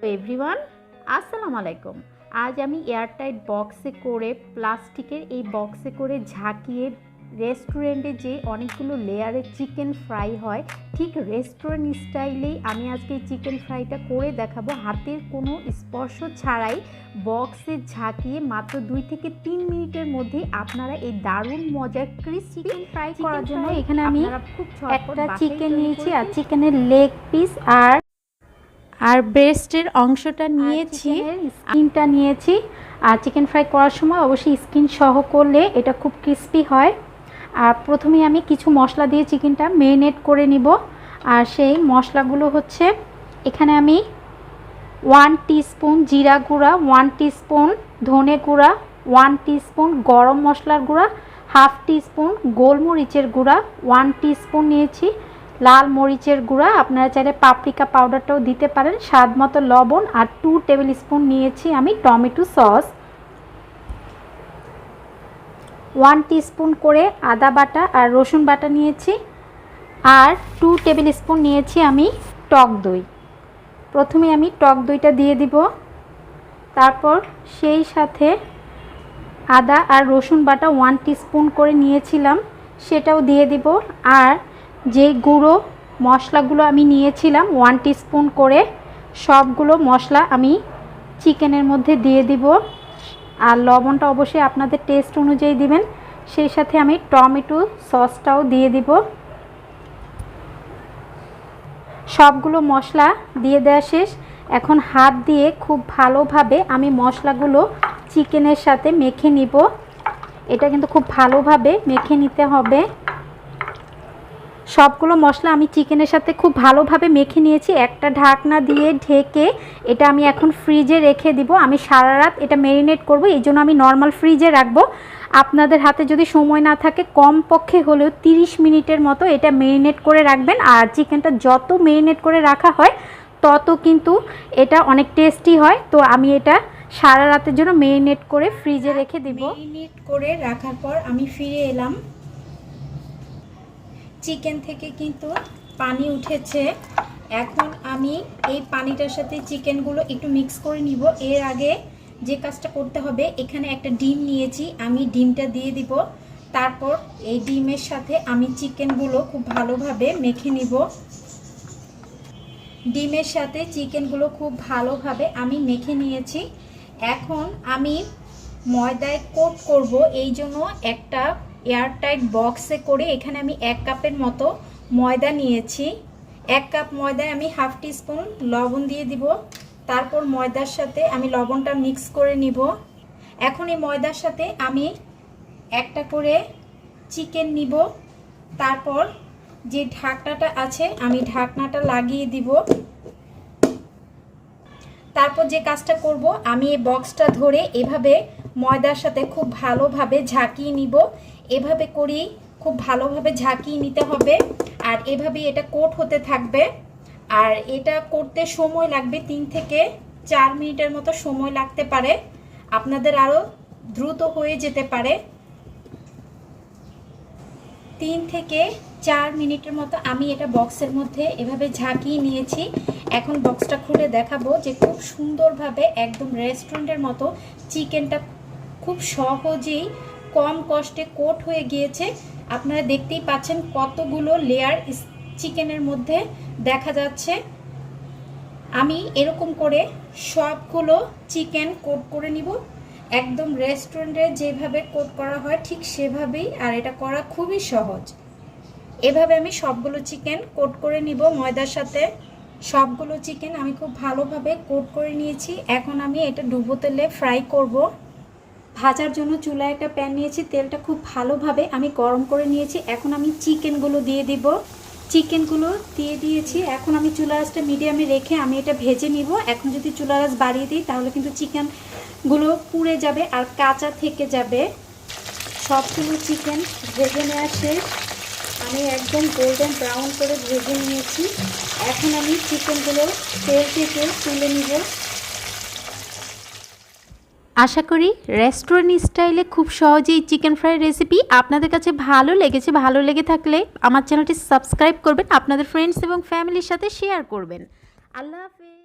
Everyone, আসসালামু আলাইকুম। আজ আমি এয়ারটাইট বক্সে করে প্লাস্টিকের এই বক্সে করে ঝাঁকিয়ে রেস্টুরেন্টে যে অনেকগুলো লেয়ারের চিকেন ফ্রাই হয়, ঠিক রেস্টুরেন্ট স্টাইলেই আমি আজকে এই চিকেন ফ্রাইটা করে দেখাবো। হাতের কোনো স্পর্শ ছাড়াই বক্সে ঝাঁকিয়ে মাত্র 2 থেকে 3 মিনিটের মধ্যেই আপনারা এই দারুণ মজার ক্রিসপি ফ্রাই করার জন্য এখানে আমি একটা চিকেন নিয়েছি আর চিকেনের লেগ পিস আর ব্রেস্টের অংশটা নিয়েছি, স্কিনটা নিয়েছি। আর চিকেন ফ্রাই করার সময় অবশ্যই স্কিন সহ করলে এটা খুব ক্রিস্পি হয়। আর প্রথমেই আমি কিছু মশলা দিয়ে চিকেনটা মেরিনেট করে নিব। আর সেই মশলাগুলো হচ্ছে, এখানে আমি 1 টিস্পুন জিরা গুঁড়া, 1 টিস্পুন ধনে গুঁড়া, 1 টিস্পুন গরম মশলার গুঁড়া, হাফ টিস্পুন গোলমরিচের গুঁড়া, 1 টিস্পুন নিয়েছি লাল মরিচের গুঁড়া, আপনারা চাইলে পাপরিকা পাউডারটাও দিতে পারেন, স্বাদ মতো লবণ, আর 2 টেবিল স্পুন নিয়েছি আমি টমেটো সস, 1 টিস্পুন করে আদা বাটা আর রসুন বাটা নিয়েছি, আর 2 টেবিল স্পুন নিয়েছি আমি টক দই। প্রথমে আমি টক দইটা দিয়ে দিব, তারপর সেই সাথে আদা আর রসুন বাটা 1 টিস্পুন করে নিয়েছিলাম সেটাও দিয়ে দিব। আর যে গুঁড়ো মশলাগুলো আমি নিয়েছিলাম 1 টিস্পুন করে, সবগুলো মশলা আমি চিকেনের মধ্যে দিয়ে দিব। আর লবণটা অবশ্যই আপনাদের টেস্ট অনুযায়ী দিবেন। সেই সাথে আমি টমেটো সসটাও দিয়ে দিব। সবগুলো মশলা দিয়ে দেওয়া শেষ। এখন হাত দিয়ে খুব ভালোভাবে আমি মশলাগুলো চিকেনের সাথে মেখে নিব। এটা কিন্তু খুব ভালোভাবে মেখে নিতে হবে। সবগুলো মশলা আমি চিকেনের সাথে খুব ভালোভাবে মেখে নিয়েছি। একটা ঢাকনা দিয়ে ঢেকে এটা আমি এখন ফ্রিজে রেখে দিব। আমি সারা রাত এটা ম্যারিনেট করব, এই জন্য আমি নর্মাল ফ্রিজে রাখবো। আপনাদের হাতে যদি সময় না থাকে কমপক্ষে হলেও 30 মিনিটের মতো এটা ম্যারিনেট করে রাখবেন। আর চিকেনটা যত ম্যারিনেট করে রাখা হয় তত কিন্তু এটা অনেক টেস্টি হয়। তো আমি এটা সারা রাতের জন্য ম্যারিনেট করে ফ্রিজে রেখে দিব। ম্যারিনেট করে রাখার পর আমি ফিরে এলাম। চিকেন থেকে কিন্তু পানি উঠেছে। এখন আমি এই পানিটার সাথে চিকেনগুলো একটু মিক্স করে নিব। এর আগে যে কাজটা করতে হবে, এখানে একটা ডিম নিয়েছি, আমি ডিমটা দিয়ে দিব। তারপর এই ডিমের সাথে আমি চিকেনগুলো খুব ভালোভাবে মেখে নিব। ডিমের সাথে চিকেনগুলো খুব ভালোভাবে আমি মেখে নিয়েছি। এখন আমি ময়দায় কোট করব, এই জন্য একটা এয়ারটাইট বক্সে করে এখানে আমি 1 কাপের মতো ময়দা নিয়েছি। 1 কাপ ময়দায় আমি হাফ টিস্পুন লবণ দিয়ে দিব। তারপর ময়দার সাথে আমি লবণটা মিক্স করে নিব। এখন এই ময়দার সাথে আমি একটা করে চিকেন নিব। তারপর যে ঢাকনাটা আছে আমি ঢাকনাটা লাগিয়ে দিব। তারপর যে কাজটা করব, আমি এই বক্সটা ধরে এভাবে ময়দার সাথে খুব ভালোভাবে ঝাঁকিয়ে নিব। এভাবে করেই খুব ভালোভাবে ঝাঁকিয়ে নিতে হবে। আর এভাবেই এটা কোট হতে থাকবে। আর এটা করতে সময় লাগবে 3 থেকে 4 মিনিটের মতো সময় লাগতে পারে, আপনাদের আরও দ্রুত হয়ে যেতে পারে। 3 থেকে 4 মিনিটের মতো আমি এটা বক্সের মধ্যে এভাবে ঝাঁকিয়ে নিয়েছি। এখন বক্সটা খুলে দেখাবো যে খুব সুন্দরভাবে একদম রেস্টুরেন্টের মতো চিকেনটা খুব সহজেই কম কষ্টে কোট হয়ে গিয়েছে। আপনারা দেখতেই পাচ্ছেন কতগুলো লেয়ার চিকেনের মধ্যে দেখা যাচ্ছে। আমি এরকম করে সবগুলো চিকেন কোট করে নিব, একদম রেস্টুরেন্টে যেভাবে কোট করা হয় ঠিক সেভাবেই। আর এটা করা খুবই সহজ। এভাবে আমি সবগুলো চিকেন কোট করে নিব ময়দার সাথে। সবগুলো চিকেন আমি খুব ভালোভাবে কোট করে নিয়েছি। এখন আমি এটা ডুবো তেলে ফ্রাই করব। ভাজার জন্য চুলায় একটা প্যান নিয়েছি, তেলটা খুব ভালোভাবে আমি গরম করে নিয়েছি। এখন আমি চিকেনগুলো দিয়ে দিব। চিকেনগুলো দিয়ে দিয়েছি। এখন আমি চুলা আঁচটা মিডিয়ামে রেখে আমি এটা ভেজে নিব। এখন যদি চুলা আঁচ বাড়িয়ে দিই তাহলে কিন্তু চিকেনগুলো পুড়ে যাবে আর কাঁচা থেকে যাবে। সবগুলো চিকেন ভেজে নেওয়া শেষ। আমি একদম গোল্ডেন ব্রাউন করে ভেজে নিয়েছি। এখন আমি চিকেনগুলো তেল থেকে তুলে নিব। আশা করি রেস্টুরেন্ট স্টাইলে খুব সহজেই চিকেন ফ্রাই রেসিপি আপনাদের কাছে ভালো লেগেছে। ভালো লেগে থাকলে আমার চ্যানেলটি সাবস্ক্রাইব করবেন, আপনাদের ফ্রেন্ডস এবং ফ্যামিলির সাথে শেয়ার করবেন। আল্লাহ হাফেজ।